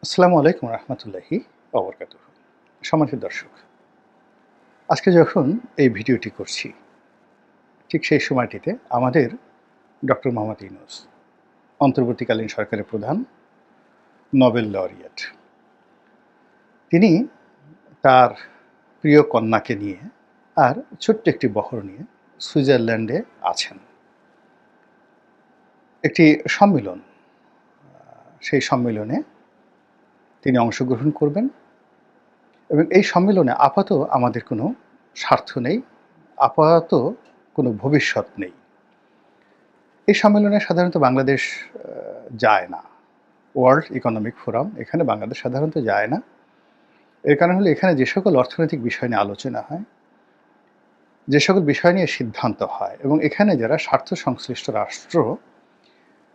আসসালামু আলাইকুম রহমতুল্লাহি ওবরকাতুহু। সম্মানিত দর্শক, আজকে যখন এই ভিডিওটি করছি ঠিক সেই সময়টিতে আমাদের ডক্টর মোহাম্মদ ইউনূস অন্তর্বর্তীকালীন সরকারের প্রধান, নোবেল লরিয়েট, তিনি তার প্রিয় কন্যাকে নিয়ে আর ছোট্ট একটি বহর নিয়ে সুইজারল্যান্ডে আছেন। একটি সম্মেলন, সেই সম্মেলনে তিনি অংশগ্রহণ করবেন এবং এই সম্মেলনে আপাতত আমাদের কোনো স্বার্থ নেই, আপাতত কোনো ভবিষ্যৎ নেই। এই সম্মেলনে সাধারণত বাংলাদেশ যায় না। ওয়ার্ল্ড ইকোনমিক ফোরাম, এখানে বাংলাদেশ সাধারণত যায় না। এর কারণ হলো এখানে যে সকল অর্থনৈতিক বিষয় নিয়ে আলোচনা হয়, যে সকল বিষয় নিয়ে সিদ্ধান্ত হয় এবং এখানে যারা স্বার্থ সংশ্লিষ্ট রাষ্ট্র,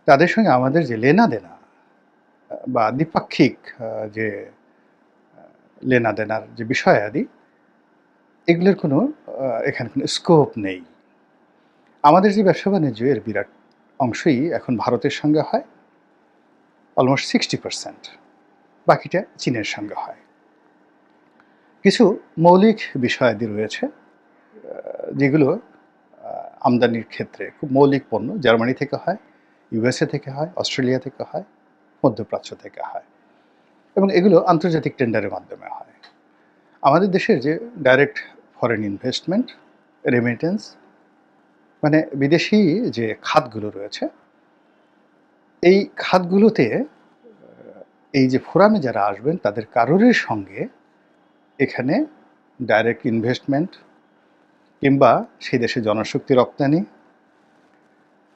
তাদের সঙ্গে আমাদের যে লেনাদেনা বা দ্বিপাক্ষিক যে লেনাদেনার যে বিষয়াদি, এগুলোর কোনো এখানে কোনো স্কোপ নেই। আমাদের যে ব্যবসা বাণিজ্য এর বিরাট অংশই এখন ভারতের সঙ্গে হয়, অলমোস্ট 60%, বাকিটা চীনের সঙ্গে হয়। কিছু মৌলিক বিষয়াদি রয়েছে যেগুলো আমদানির ক্ষেত্রে খুব মৌলিক পণ্য জার্মানি থেকে হয়, ইউএসএ থেকে হয়, অস্ট্রেলিয়া থেকে হয়, মধ্যপ্রাচ্য থেকে হয় এবং এগুলো আন্তর্জাতিক টেন্ডারের মাধ্যমে হয়। আমাদের দেশের যে ডাইরেক্ট ফরেন ইনভেস্টমেন্ট, রেমিটেন্স, মানে বিদেশি যে খাতগুলো রয়েছে, এই খাতগুলোতে এই যে ফোরামে যারা আসবেন তাদের কারোরের সঙ্গে এখানে ডাইরেক্ট ইনভেস্টমেন্ট কিংবা সেই দেশে জনশক্তি রপ্তানি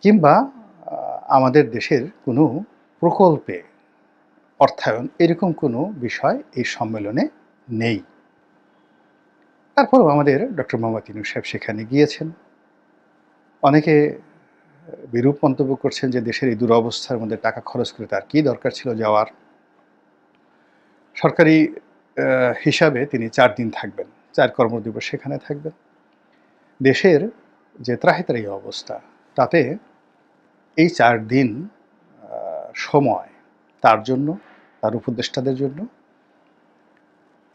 কিংবা আমাদের দেশের কোনো প্রকল্পে অর্থায়ন, এরকম কোনো বিষয় এই সম্মেলনে নেই। তারপরেও আমাদের ডক্টর মোহাম্মদ ইউনূস সাহেব সেখানে গিয়েছেন। অনেকে বিরূপ মন্তব্য করছেন যে দেশের এই দুরবস্থার মধ্যে টাকা খরচ করে তার কী দরকার ছিল যাওয়ার। সরকারি হিসাবে তিনি 4 দিন থাকবেন, 4 কর্মদিবস সেখানে থাকবেন। দেশের যে ত্রাহিতারি অবস্থা, তাতে এই 4 দিন সময় তার জন্য, তার উপদেষ্টাদের জন্য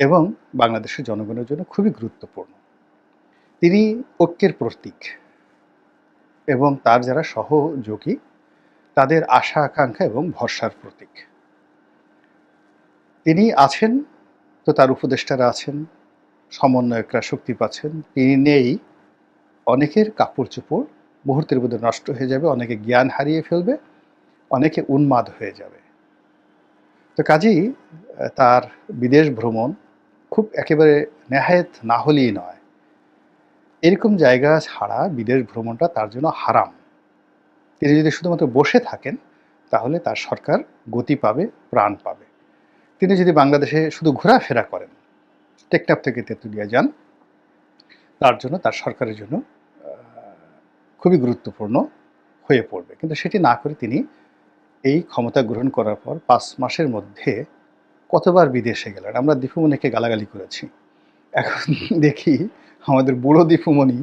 এবং বাংলাদেশের জনগণের জন্য খুবই গুরুত্বপূর্ণ। তিনি ঐক্যের প্রতীক এবং তার যারা সহযোগী তাদের আশা আকাঙ্ক্ষা এবং ভরসার প্রতীক। তিনি আছেন তো তার উপদেষ্টারা আছেন, সমন্বয়করা শক্তি পাচ্ছেন। তিনি নেই, অনেকের কাপড় চোপড় মুহূর্তের মধ্যে নষ্ট হয়ে যাবে, অনেকে জ্ঞান হারিয়ে ফেলবে, অনেকে উন্মাদ হয়ে যাবে। তো কাজেই তার বিদেশ ভ্রমণ খুব একেবারে নেহায়েত না হলেই নয়, এরকম জায়গা ছাড়া বিদেশ ভ্রমণটা তার জন্য হারাম। তিনি যদি শুধুমাত্র বসে থাকেন তাহলে তার সরকার গতি পাবে, প্রাণ পাবে। তিনি যদি বাংলাদেশে শুধু ঘোরাফেরা করেন, টেকনাফ থেকে তেঁতুলিয়া যান, তার জন্য, তার সরকারের জন্য খুবই গুরুত্বপূর্ণ হয়ে পড়বে। কিন্তু সেটি না করে তিনি এই ক্ষমতা গ্রহণ করার পর 5 মাসের মধ্যে কতবার বিদেশে গেলেন। আমরা দীপুমণিকে গালাগালি করেছি, এখন দেখি আমাদের বুড়ো দীপুমণি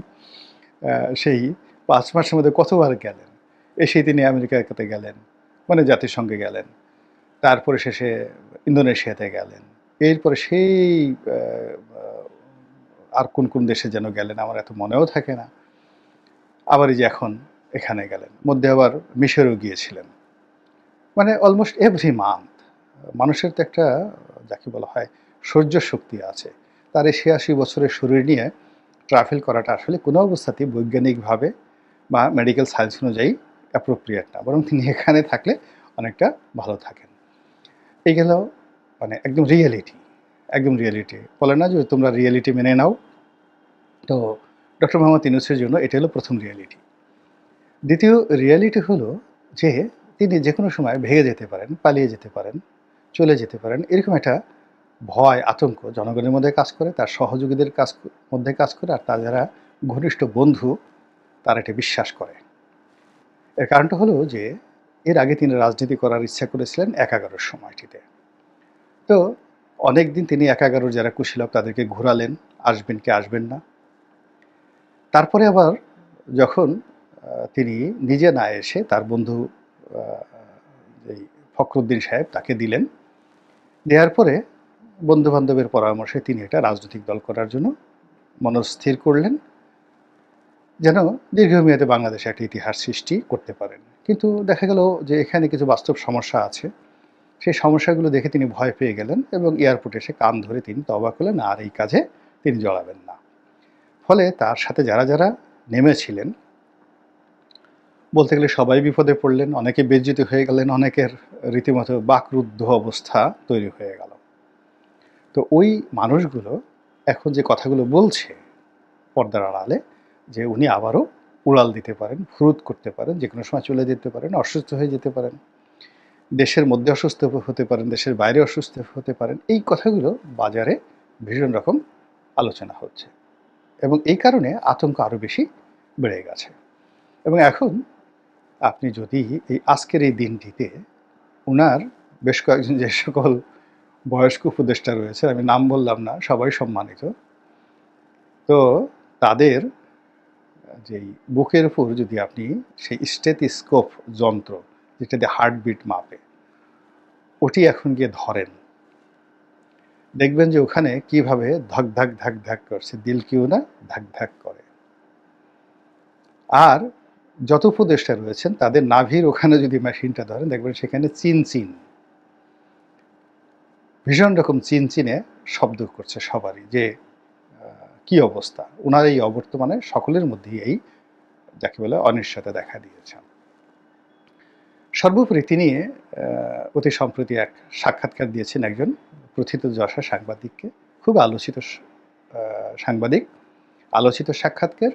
সেই 5 মাসের মধ্যে কতবার গেলেন। এসেই তিনি আমেরিকাতে গেলেন, মানে জাতিসংঘে গেলেন, তারপরে শেষে ইন্দোনেশিয়াতে গেলেন, এরপরে সেই আর কোন কোন দেশে যেন গেলেন আমার এত মনেও থাকে না। আবার এই যে এখন এখানে গেলেন, মধ্যে আবার মিশরেও গিয়েছিলেন। মানে অলমোস্ট এভরি মান্থ। মানুষের তো একটা যাকে বলা হয় সহ্য শক্তি আছে, তার এই ৮৬ বছরের শরীর নিয়ে ট্রাভেল করাটা আসলে কোনো অবস্থাতেই বৈজ্ঞানিকভাবে বা মেডিকেল সায়েন্স অনুযায়ী অ্যাপ্রোপ্রিয়েট না, বরং তিনি এখানে থাকলে অনেকটা ভালো থাকেন। এই গেল মানে একদম রিয়েলিটি, একদম রিয়েলিটি। বলে না যে তোমরা রিয়েলিটি মেনে নাও, তো ডক্টর মোহাম্মদ ইউনূসের জন্য এটা হলো প্রথম রিয়েলিটি। দ্বিতীয় রিয়েলিটি হলো যে তিনি যে কোনো সময় ভেঙে যেতে পারেন, পালিয়ে যেতে পারেন, চলে যেতে পারেন, এরকম একটা ভয় আতঙ্ক জনগণের মধ্যে কাজ করে, তার সহযোগীদের মধ্যে কাজ করে, আর তার যারা ঘনিষ্ঠ বন্ধু তারা এটা বিশ্বাস করে। এর কারণটা হলো যে এর আগে তিনি রাজনীতি করার ইচ্ছা করেছিলেন ১/১১ সময়টিতে। তো অনেক দিন তিনি ১/১১ যারা কুশীলব তাদেরকে ঘোরালেন, আসবেন কি আসবেন না। তারপরে আবার যখন তিনি নিজে না এসে তার বন্ধু এই ফখরুদ্দিন সাহেব তাকে দিলেন, দেওয়ার পরে বন্ধু-বান্ধবের পরামর্শে তিনি একটা রাজনৈতিক দল করার জন্য মনস্থির করলেন, যেন দীর্ঘমেয়াদে বাংলাদেশে একটা ইতিহাস সৃষ্টি করতে পারেন। কিন্তু দেখা গেল যে এখানে কিছু বাস্তব সমস্যা আছে। সেই সমস্যাগুলো দেখে তিনি ভয় পেয়ে গেলেন এবং এয়ারপোর্টে এসে কান ধরে তিনি তওবা করলেন, আর এই কাজে তিনি জড়াবেন না। ফলে তার সাথে যারা নেমেছিলেন, বলতে গেলে সবাই বিপদে পড়লেন, অনেকে বেজ্জিত হয়ে গেলেন, অনেকের রীতিমতো বাকরুদ্ধ অবস্থা তৈরি হয়ে গেল। তো ওই মানুষগুলো এখন যে কথাগুলো বলছে পর্দার আড়ালে, যে উনি আবারও উড়াল দিতে পারেন, ফুরুত করতে পারেন, যে কোনো সময় চলে যেতে পারেন, অসুস্থ হয়ে যেতে পারেন, দেশের মধ্যে অসুস্থ হতে পারেন, দেশের বাইরে অসুস্থ হতে পারেন, এই কথাগুলো বাজারে ভীষণ রকম আলোচনা হচ্ছে এবং এই কারণে আতঙ্ক আরও বেশি বেড়ে গেছে। এবং এখন আপনি যদি এই আজকের এই দিনটিতে উনার বেশ কয়েকজন যে সকল বয়স্ক উপদেষ্টা রয়েছে, আমি নাম বললাম না, সবাই সম্মানিত, তো তাদের যেই বুকের উপর যদি আপনি সেই স্টেথোস্কোপ যন্ত্র, যেটা দিয়ে হার্টবিট মাপে, ওটি এখন গিয়ে ধরেন, দেখবেন যে ওখানে কিভাবে ধক ধাক ধাক ধাক করছে, দিল কিউ না ধাক ধাক করে। আর যত উপদেষ্টা রয়েছেন তাদের নাভির ওখানে যদি মেশিনটা ধরেন, দেখবেন সেখানে চিন চিন, ভীষণ রকম চিনচিনে শব্দ করছে সবারই, যে কি অবস্থা। ওনার এই অবর্তমানে সকলের মধ্যেই এই যাকে বলে অনিশ্চয়তা দেখা দিয়েছে। সর্বোপরি তিনি অতি সম্প্রতি এক সাক্ষাৎকার দিয়েছেন একজন প্রথিতযশা সাংবাদিককে, খুব আলোচিত সাংবাদিক, আলোচিত সাক্ষাৎকার,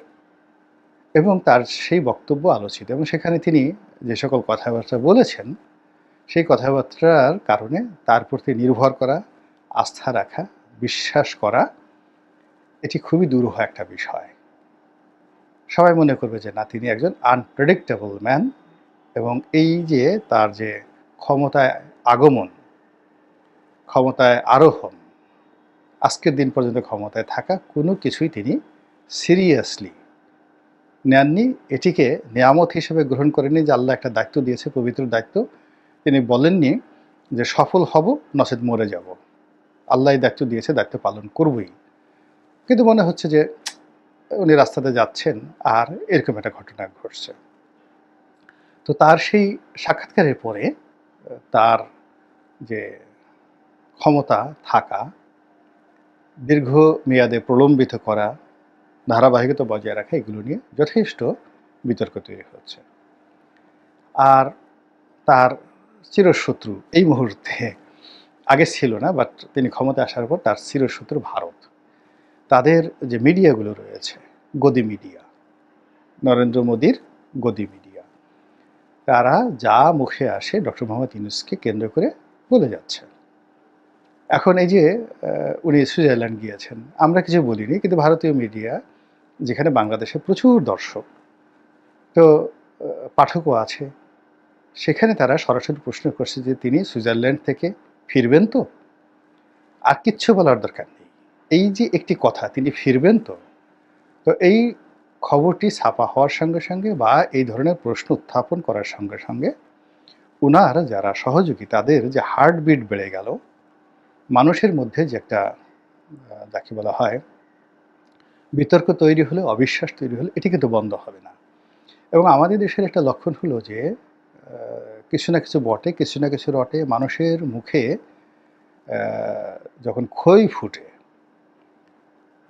এবং তার সেই বক্তব্য আলোচিত, এবং সেখানে তিনি যে সকল কথাবার্তা বলেছেন, সেই কথাবার্তার কারণে তার প্রতি নির্ভর করা, আস্থা রাখা, বিশ্বাস করা, এটি খুবই দুরূহ একটা বিষয়। সবাই মনে করবে যে না, তিনি একজন আনপ্রেডিক্টেবল ম্যান, এবং এই যে তার যে ক্ষমতায় আগমন, ক্ষমতায় আরোহণ, আজকের দিন পর্যন্ত ক্ষমতায় থাকা, কোনো কিছুই তিনি সিরিয়াসলি নেননি, এটিকে নেয়ামত হিসেবে গ্রহণ করেননি যে আল্লাহ একটা দায়িত্ব দিয়েছে, পবিত্র দায়িত্ব। তিনি বলেননি যে সফল হব নচেত মরে যাব, আল্লাহ দায়িত্ব দিয়েছে, দায়িত্ব পালন করবই। কিন্তু মনে হচ্ছে যে উনি রাস্তাতে যাচ্ছেন আর এরকম একটা ঘটনা ঘটছে। তো তার সেই সাক্ষাৎকারের পরে তার যে ক্ষমতা থাকা, দীর্ঘমেয়াদে প্রলম্বিত করা, ধারাবাহিকতা বজায় রাখা, এগুলো নিয়ে যথেষ্ট বিতর্ক তৈরি হচ্ছে। আর তার চিরশত্রু এই মুহূর্তে, আগে ছিল না, বাট তিনি ক্ষমতায় আসার পর তার চিরশত্রু ভারত। তাদের যে মিডিয়াগুলো রয়েছে, গদি মিডিয়া, নরেন্দ্র মোদীর গদি মিডিয়া, তারা যা মুখে আসে ডক্টর মোহাম্মদ ইউনূসকে কেন্দ্র করে বলে যাচ্ছে। এখন এই যে উনি সুইজারল্যান্ড গিয়েছেন, আমরা কিছু বলিনি, কিন্তু ভারতীয় মিডিয়া, যেখানে বাংলাদেশে প্রচুর দর্শক, তো পাঠকও আছে, সেখানে তারা সরাসরি প্রশ্ন করছে যে তিনি সুইজারল্যান্ড থেকে ফিরবেন তো, আর কিচ্ছু বলার দরকার নেই, এই যে একটি কথা, তিনি ফিরবেন তো। তো এই খবরটি ছাপা হওয়ার সঙ্গে সঙ্গে বা এই ধরনের প্রশ্ন উত্থাপন করার সঙ্গে সঙ্গে উনার যারা সহযোগী, তাদের যে হার্টবিট বেড়ে গেল, মানুষের মধ্যে যে একটা যাকে বলা হয় বিতর্ক তৈরি হলে, অবিশ্বাস তৈরি হলে, এটি কিন্তু বন্ধ হবে না। এবং আমাদের দেশের একটা লক্ষণ হলো যে কিছু না কিছু বটে, কিছু না কিছু রটে, মানুষের মুখে যখন খই ফুটে,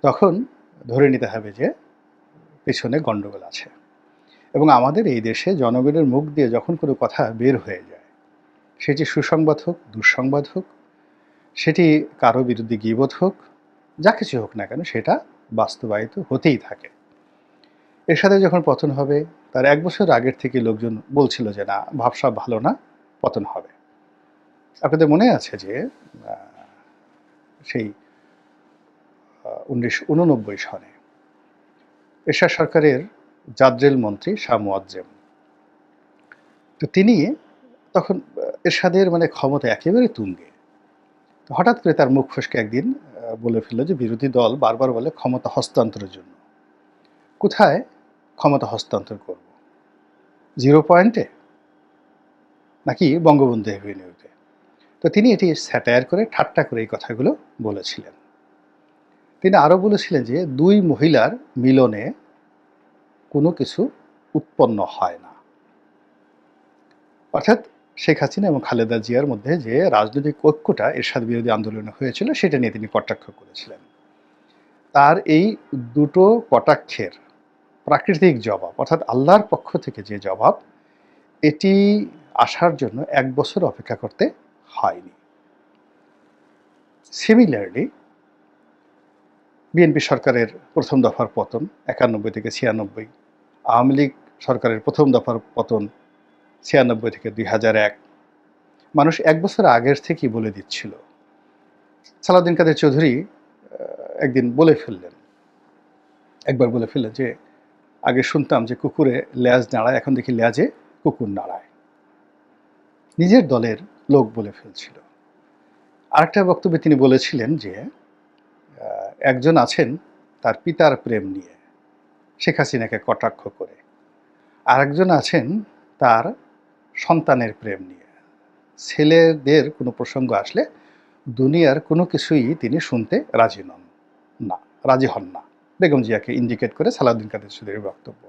তখন ধরে নিতে হবে যে পেছনে গণ্ডগোল আছে। এবং আমাদের এই দেশে জনগণের মুখ দিয়ে যখন কোনো কথা বের হয়ে যায়, সেটি সুসংবাদ হোক, দুঃসংবাদ হোক, সেটি কারো বিরুদ্ধে গীবত হোক, যা কিছু হোক না কেন, সেটা বাস্তবায়িত হতেই থাকে। এর সাথে যখন পতন হবে, তার 1 বছর আগের থেকে লোকজন বলছিল যে না, ভাবসাব ভালো না, পতন হবে। আপনাদের মনে আছে যে সেই 1989 সনে এরশাদ সরকারের জাদ্রেল মন্ত্রী শাহ মুয়াজ্জেম, তো তিনি তখন এরশাদের মানে ক্ষমতা একেবারে তুঙ্গে। তো হঠাৎ করে তার মুখ ফসকে একদিন বলে ফেলল যে বিরোধী দল বারবার বলে ক্ষমতা হস্তান্তরের জন্য। কোথায় ক্ষমতা হস্তান্তর করব? 0 পয়েন্টে নাকি বঙ্গবন্ধু এভিনিউতে? তো তিনি এটি স্যাটায়ার করে ঠাট্টা করে এই কথাগুলো বলেছিলেন। তিনি আরও বলেছিলেন যে ২ মহিলার মিলনে কোনো কিছু উৎপন্ন হয় না। অর্থাৎ শেখ হাসিনা এবং খালেদা জিয়ার মধ্যে যে রাজনৈতিক ঐক্যটা এরশাদ বিরোধী আন্দোলনে হয়েছিল সেটা নিয়ে তিনি কটাক্ষ করেছিলেন। তার এই দুটো কটাক্ষের প্রাকৃতিক জবাব, অর্থাৎ আল্লাহর পক্ষ থেকে যে জবাব, এটি আসার জন্য ১ বছর অপেক্ষা করতে হয়নি। সিমিলারলি বিএনপি সরকারের প্রথম দফার পতন ৯১ থেকে ৯৬, আওয়ামী লীগ সরকারের প্রথম দফার পতন ৯৬ থেকে ২০০১, মানুষ ১ বছর আগের থেকেই বলে দিচ্ছিল। সালাউদ্দিন কাদের চৌধুরী একদিন একবার বলে ফেললেন যে আগে শুনতাম যে কুকুরে লেজ নাড়ায়, এখন দেখি লেজে কুকুর নাড়ায়। নিজের দলের লোক বলে ফেলছিল। আরেকটা বক্তব্যে তিনি বলেছিলেন যে একজন আছেন তার পিতার প্রেম নিয়ে শেখ হাসিনাকে কটাক্ষ করে, আরেকজন আছেন তার সন্তানের প্রেম নিয়ে। ছেলেদের কোনো প্রসঙ্গ আসলে দুনিয়ার কোনো কিছুই তিনি শুনতে রাজি হন না। বেগম জিয়াকে ইন্ডিকেট করে সালাউদ্দিন কাদের চৌধুরীর বক্তব্য।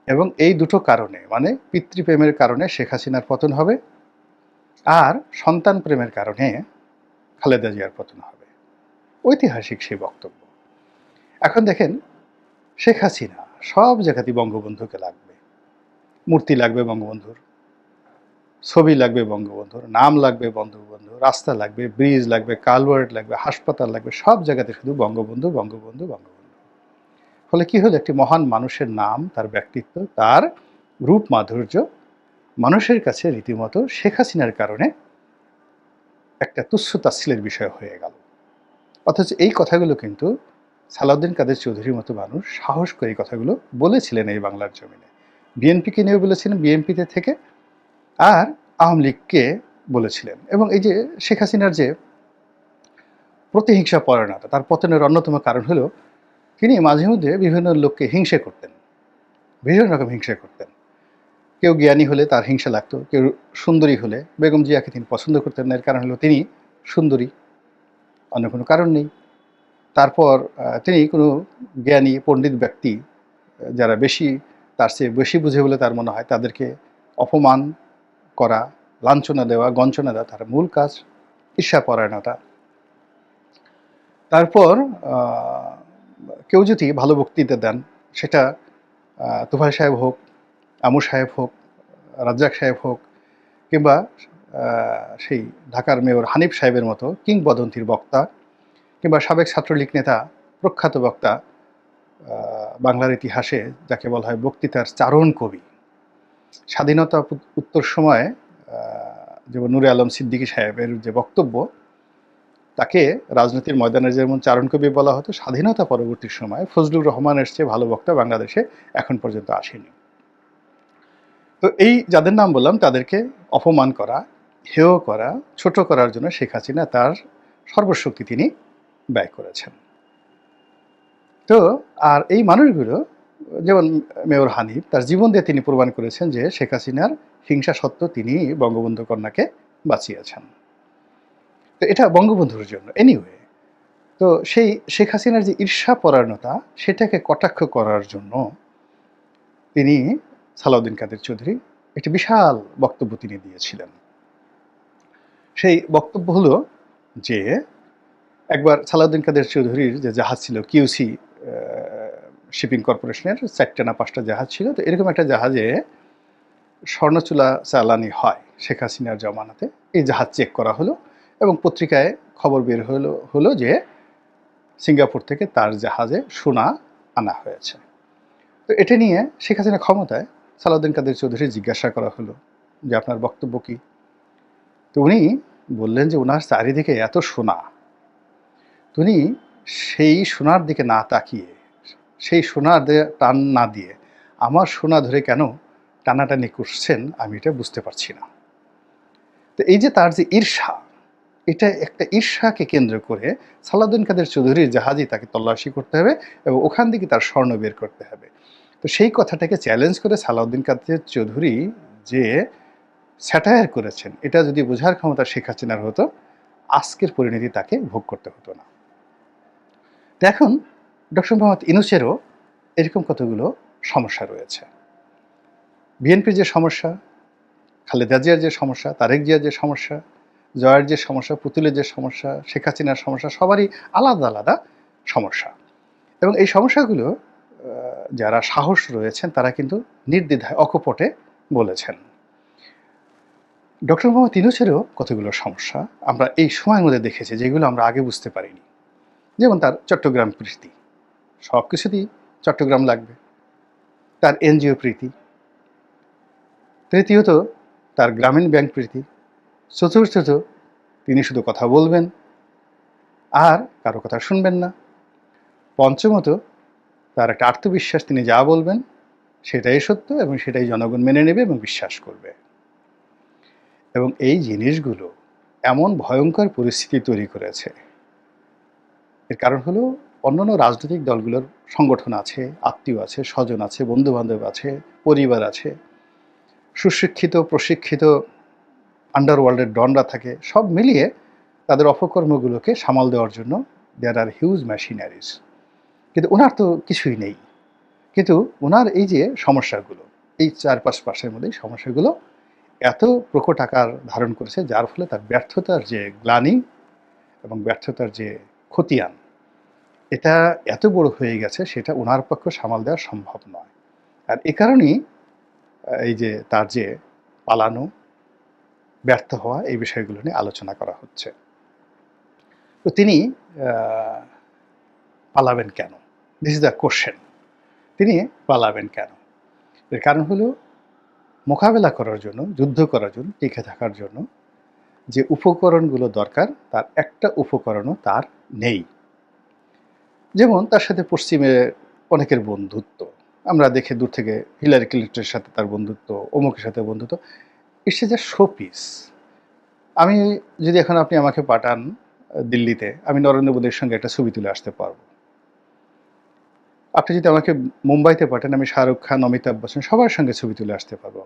এবং এই দুটো কারণে, মানে পিতৃপ্রেমের কারণে শেখ হাসিনার পতন হবে, আর সন্তান প্রেমের কারণে খালেদা জিয়ার পতন হবে। ঐতিহাসিক সেই বক্তব্য। এখন দেখেন, শেখ হাসিনা সব জায়গাতেই বঙ্গবন্ধুকে লাগবে, মূর্তি লাগবে বঙ্গবন্ধুর, ছবি লাগবে বঙ্গবন্ধুর, নাম লাগবে বঙ্গবন্ধু, রাস্তা লাগবে, ব্রিজ লাগবে, কালভার্ট লাগবে, হাসপাতাল লাগবে, সব জায়গাতে শুধু বঙ্গবন্ধু বঙ্গবন্ধু বঙ্গবন্ধু। ফলে কি হলো, একটি মহান মানুষের নাম, তার ব্যক্তিত্ব, তার রূপ মাধুর্য মানুষের কাছে রীতিমতো শেখ হাসিনার কারণে একটা তুচ্ছ তাচ্ছিল্যের বিষয় হয়ে গেল। অথচ এই কথাগুলো কিন্তু সালাউদ্দিন কাদের চৌধুরীর মতো মানুষ সাহস করে এই কথাগুলো বলেছিলেন এই বাংলার জমিনে। বিএনপিকে নিয়েও বলেছিলেন, বিএনপিতে থেকে, আর আওয়ামী লীগকে বলেছিলেন। এবং এই যে শেখ হাসিনার যে প্রতিহিংসা পরায়ণতা, তার পতনের অন্যতম কারণ হলো তিনি মাঝে মধ্যে বিভিন্ন লোককে হিংসে করতেন, বিভিন্ন রকম হিংসা করতেন। কেউ জ্ঞানী হলে তার হিংসা লাগতো, কেউ সুন্দরী হলে, বেগম জিয়াকে তিনি পছন্দ করতেন না, এর কারণ হলো তিনি সুন্দরী, অন্য কোনো কারণ নেই। তারপর তিনি কোনো জ্ঞানী পণ্ডিত ব্যক্তি যারা তার চেয়ে বেশি বুঝে বলে তার মনে হয়, তাদেরকে অপমান করা, লাঞ্ছনা দেওয়া, গঞ্চনা দেওয়া তার মূল কাজ, ঈর্ষাপরায়ণতা। তারপর কেউ যদি ভালো বক্তৃতা দেন, সেটা তোফায়েল সাহেব হোক, আমু সাহেব হোক, রাজ্জাক সাহেব হোক, কিংবা সেই ঢাকার মেয়র হানিফ সাহেবের মতো কিংবদন্তির বক্তা, কিংবা সাবেক ছাত্রলীগ নেতা, প্রখ্যাত বক্তা, বাংলার ইতিহাসে যাকে বলা হয় বক্তৃতার চারণ কবি, স্বাধীনতা উত্তর সময়ে যেমন নূরে আলম সিদ্দিকী সাহেবের যে বক্তব্য, তাকে রাজনীতির ময়দানে যেমন চারণকবি বলা হতো, স্বাধীনতা পরবর্তী সময়ে ফজলুর রহমানের চেয়ে ভালো বক্তা বাংলাদেশে এখন পর্যন্ত আসেনি। তো এই যাদের নাম বললাম, তাদেরকে অপমান করা, হেয় করা, ছোট করার জন্য শেখ হাসিনা তার সর্বশক্তি তিনি ব্যয় করেছেন। তো আর এই মানুষগুলো, যেমন মেয়র হানিফ, তার জীবন দিয়ে তিনি প্রমাণ করেছেন যে শেখ হাসিনার হিংসা সত্ত্বেও তিনি বঙ্গবন্ধু কন্যাকে বাঁচিয়েছেন। তো এটা বঙ্গবন্ধুর জন্য। এনিওয়ে, তো সেই শেখ হাসিনার যে ঈর্ষাপরায়ণতা, সেটাকে কটাক্ষ করার জন্য তিনি, সালাউদ্দিন কাদের চৌধুরী, একটি বিশাল বক্তব্য তিনি দিয়েছিলেন। সেই বক্তব্য হলো যে একবার সালাউদ্দিন কাদের চৌধুরীর যে জাহাজ ছিল, কিউসি শিপিং কর্পোরেশনের 4টা না 5টা জাহাজ ছিল। তো এরকম একটা জাহাজে স্বর্ণচুলা চালানি হয় শেখ হাসিনার জমানাতে। এই জাহাজ চেক করা হলো এবং পত্রিকায় খবর বের হলো যে সিঙ্গাপুর থেকে তার জাহাজে সোনা আনা হয়েছে। তো এটা নিয়ে শেখ হাসিনা ক্ষমতায়, সালাউদ্দিন কাদের চৌধুরী জিজ্ঞাসা করা হলো যে আপনার বক্তব্য কী? তো উনি বললেন যে ওনার চারিদিকে এত সোনা, উনি সেই সোনার দিকে না তাকিয়ে, সেই সোনার টান না দিয়ে আমার সোনা ধরে কেন টানাটানি করছেন, আমি এটা বুঝতে পারছি না। তো এই যে তার যে ঈর্ষা, এটা একটা ঈর্ষাকে কেন্দ্র করে সালাউদ্দিন কাদের চৌধুরীর জাহাজই তাকে তল্লাশি করতে হবে এবং ওখান থেকে তার স্বর্ণ বের করতে হবে। তো সেই কথাটাকে চ্যালেঞ্জ করে সালাউদ্দিন কাদের চৌধুরী যে স্যাটায়ার করেছেন, এটা যদি বোঝার ক্ষমতা শেখ হাসিনার হতো, আজকের পরিণতি তাকে ভোগ করতে হতো না। তো এখন ডক্টর মোহাম্মদ ইউনূসেরও এরকম কতগুলো সমস্যা রয়েছে। বিএনপির যে সমস্যা, খালেদা জিয়ার যে সমস্যা, তারেক জিয়ার যে সমস্যা, জয়ের যে সমস্যা, পুতুলের যে সমস্যা, শেখ হাসিনার সমস্যা, সবারই আলাদা আলাদা সমস্যা। এবং এই সমস্যাগুলো যারা সাহস রয়েছেন তারা কিন্তু নির্দ্বিধায় অকপটে বলেছেন। ডক্টর মোহাম্মদ ইউনূসেরও কতগুলো সমস্যা আমরা এই সময়ের মধ্যে দেখেছি, যেগুলো আমরা আগে বুঝতে পারিনি। যেমন তার চট্টগ্রাম প্রীতি, সব কিছুতেই চট্টগ্রাম লাগবে। তার এনজিও প্রীতি, তৃতীয়ত তার গ্রামীণ ব্যাংক প্রীতি, চতুর্থত তিনি শুধু কথা বলবেন আর কারো কথা শুনবেন না, পঞ্চমত তার একটা আত্মবিশ্বাস, তিনি যা বলবেন সেটাই সত্য এবং সেটাই জনগণ মেনে নেবে এবং বিশ্বাস করবে। এবং এই জিনিসগুলো এমন ভয়ঙ্কর পরিস্থিতি তৈরি করেছে, এর কারণ হলো অন্যান্য রাজনৈতিক দলগুলোর সংগঠন আছে, আত্মীয় আছে, স্বজন আছে, বন্ধুবান্ধব আছে, পরিবার আছে, সুশিক্ষিত প্রশিক্ষিত আন্ডারওয়ার্ল্ডের ডনরা থাকে, সব মিলিয়ে তাদের অপকর্মগুলোকে সামাল দেওয়ার জন্য দেয়ার আর হিউজ মেশিনারিজ। কিন্তু ওনার তো কিছুই নেই। কিন্তু ওনার এই যে সমস্যাগুলো, এই ৪-৫ মাসের মধ্যেই সমস্যাগুলো এত প্রকট আকার ধারণ করেছে, যার ফলে তার ব্যর্থতার যে গ্লানি এবং ব্যর্থতার যে খতিয়ান, এটা এত বড় হয়ে গেছে, সেটা ওনার পক্ষে সামাল দেওয়া সম্ভব নয়। আর এ কারণেই এই যে তার যে পালানো, ব্যর্থ হওয়া, এই বিষয়গুলো নিয়ে আলোচনা করা হচ্ছে। তো তিনি পালাবেন কেন? This is the question. তিনি পালাবেন কেন? এর কারণ হলো মোকাবেলা করার জন্য, যুদ্ধ করার জন্য, টিকে থাকার জন্য যে উপকরণগুলো দরকার, তার একটা উপকরণও তার নেই। যেমন তার সাথে পশ্চিমে অনেকের বন্ধুত্ব, আমরা দেখে দূর থেকে হিলারি ক্লিন্টনের সাথে তার বন্ধুত্ব, অমুকের সাথে বন্ধুত্ব, ইটস এ জাস্ট শোপিস। আমি যদি এখন আপনি আমাকে পাঠান দিল্লিতে, আমি নরেন্দ্র মোদীর সঙ্গে একটা ছবি তুলে আসতে পারবো। আপনি যদি আমাকে মুম্বাইতে পাঠান, আমি শাহরুখ খান, অমিতাভ বচ্চন সবার সঙ্গে ছবি তুলে আসতে পারবো।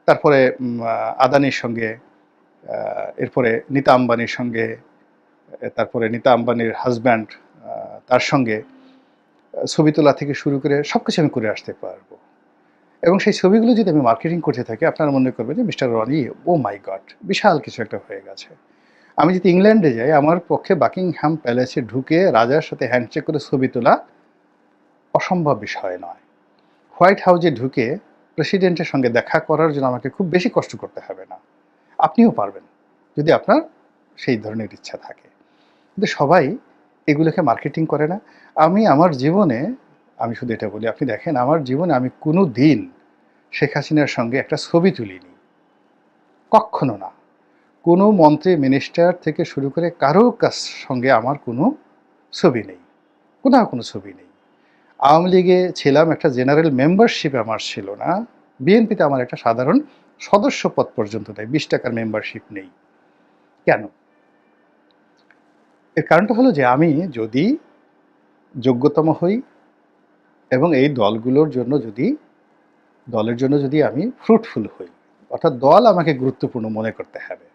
তারপরে আদানির সঙ্গে, এরপরে নীতা আম্বানির সঙ্গে, তারপরে নীতা আম্বানির হাজব্যান্ড, তার সঙ্গে ছবি তোলা থেকে শুরু করে সব কিছু আমি করে আসতে পারবো। এবং সেই ছবিগুলো যদি আমি মার্কেটিং করতে থাকি, আপনারা মনে করবেন যে মিস্টার রনি, ও মাই গড, বিশাল কিছু একটা হয়ে গেছে। আমি যদি ইংল্যান্ডে যাই, আমার পক্ষে বাকিংহাম প্যালেসে ঢুকে রাজার সাথে হ্যান্ডশেক করে ছবি তোলা অসম্ভব বিষয় নয়। হোয়াইট হাউসে ঢুকে প্রেসিডেন্টের সঙ্গে দেখা করার জন্য আমাকে খুব বেশি কষ্ট করতে হবে না। আপনিও পারবেন যদি আপনার সেই ধরনের ইচ্ছা থাকে। কিন্তু সবাই এগুলোকে মার্কেটিং করে না। আমি আমার জীবনে, আমি শুধু এটা বলি, আপনি দেখেন আমার জীবনে আমি কোনো দিন শেখ হাসিনার সঙ্গে একটা ছবি তুলিনি, কক্ষনো না। কোনো মন্ত্রী, মিনিস্টার থেকে শুরু করে কারো সঙ্গে আমার কোনো ছবি নেই, কোনো ছবি নেই। আওয়ামী লীগে ছিলাম, একটা জেনারেল মেম্বারশিপ আমার ছিল না। বিএনপিতে আমার একটা সাধারণ সদস্য পদ পর্যন্ত নেই, 20 টাকার মেম্বারশিপ নেই। কেন? এর কারণটা হলো যে আমি যদি যোগ্যতম হই এবং এই দলের জন্য যদি আমি ফ্রুটফুল হই, অর্থাৎ দল আমাকে গুরুত্বপূর্ণ মনে করতে হবে,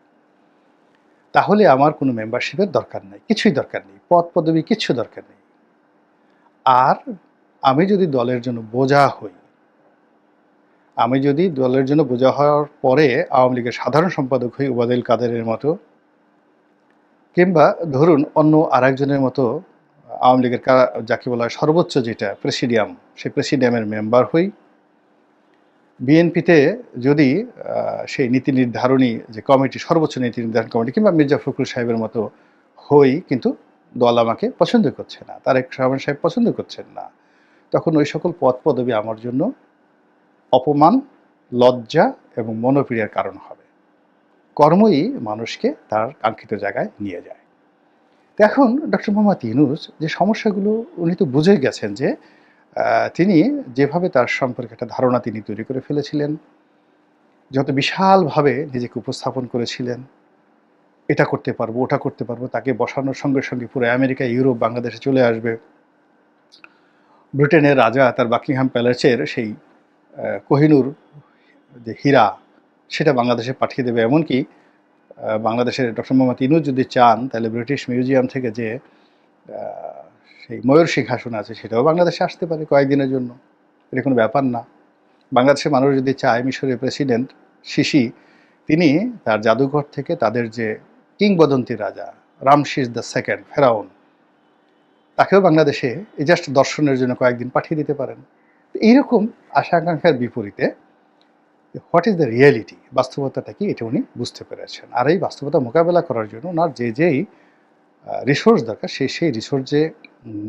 তাহলে আমার কোনো মেম্বারশিপের দরকার নেই, কিছুই দরকার নেই, পদ পদবি কিচ্ছু দরকার নেই। আর আমি যদি দলের জন্য বোঝা হই, আমি যদি দলের জন্য বোঝা হওয়ার পরে আওয়ামী লীগের সাধারণ সম্পাদক হই ওবায়দুল কাদেরের মতো, কিংবা ধরুন অন্য আরেকজনের মতো আওয়ামী লীগের যাকে বলা হয় সর্বোচ্চ যেটা প্রেসিডিয়াম, সেই প্রেসিডিয়ামের মেম্বার হই, বিএনপিতে যদি সেই নীতি নির্ধারণী যে কমিটি, সর্বোচ্চ নীতি নির্ধারণ কমিটি কিংবা মির্জা ফখরুল সাহেবের মতো হই, কিন্তু দল আমাকে পছন্দ করছে না, তারেক রহমান সাহেব পছন্দ করছেন না, তখন ওই সকল পদ পদবি আমার জন্য অপমান, লজ্জা এবং মনোপীড়ার কারণ হবে। কর্মই মানুষকে তার কাঙ্ক্ষিত জায়গায় নিয়ে যায়। তো এখন ডক্টর মোহাম্মদ ইউনূস যে সমস্যাগুলো, উনি তো বুঝে গেছেন যে তিনি যেভাবে তার সম্পর্কে একটা ধারণা তিনি তৈরি করে ফেলেছিলেন, যত বিশালভাবে নিজেকে উপস্থাপন করেছিলেন, এটা করতে পারবো, ওটা করতে পারবো, তাকে বসানোর সঙ্গে সঙ্গে পুরো আমেরিকা, ইউরোপ, বাংলাদেশে চলে আসবে। ব্রিটেনের রাজা তার বাকিংহাম প্যালেসের সেই কোহিনূর যে হীরা, সেটা বাংলাদেশে পাঠিয়ে দেবে। এমনকি বাংলাদেশের ডক্টর মোহাম্মদ ইউনূস যদি চান তাহলে ব্রিটিশ মিউজিয়াম থেকে যে সেই ময়ূর সিংহাসন আছে সেটাও বাংলাদেশে আসতে পারে কয়েকদিনের জন্য। এটা কোনো ব্যাপার না। বাংলাদেশের মানুষ যদি চায়, মিশরের প্রেসিডেন্ট সিসি তিনি তার জাদুঘর থেকে তাদের যে কিংবদন্তি রাজা রামসিস দ্য সেকেন্ড ফেরাউন, তাকেও বাংলাদেশে এই জাস্ট দর্শনের জন্য কয়েকদিন পাঠিয়ে দিতে পারেন। এইরকম আশা আকাঙ্ক্ষার বিপরীতে হোয়াট ইজ দ্য রিয়েলিটি, বাস্তবতাটা কি, এটা উনি বুঝতে পেরেছেন। আর এই বাস্তবতা মোকাবেলা করার জন্য ওনার যেই রিসোর্স দরকার সেই রিসোর্স যে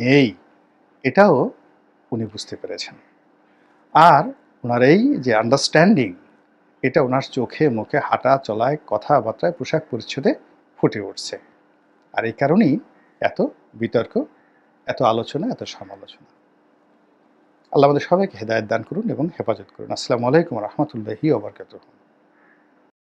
নেই, এটাও উনি বুঝতে পেরেছেন। আর ওনার এই যে আন্ডারস্ট্যান্ডিং, এটা ওনার চোখে মুখে হাঁটা চলায় কথাবার্তায় পোশাক পরিচ্ছদে ফুটে উঠছে। আর এই কারণেই এত বিতর্ক, এত আলোচনা, এত সমালোচনা। আল্লাহ আমাদের সবাইকে হেদায়েত দান করুন এবং হেফাজত করুন। আসসালামু আলাইকুম রহমতুল্লাহি ওয়া বারাকাতুহু।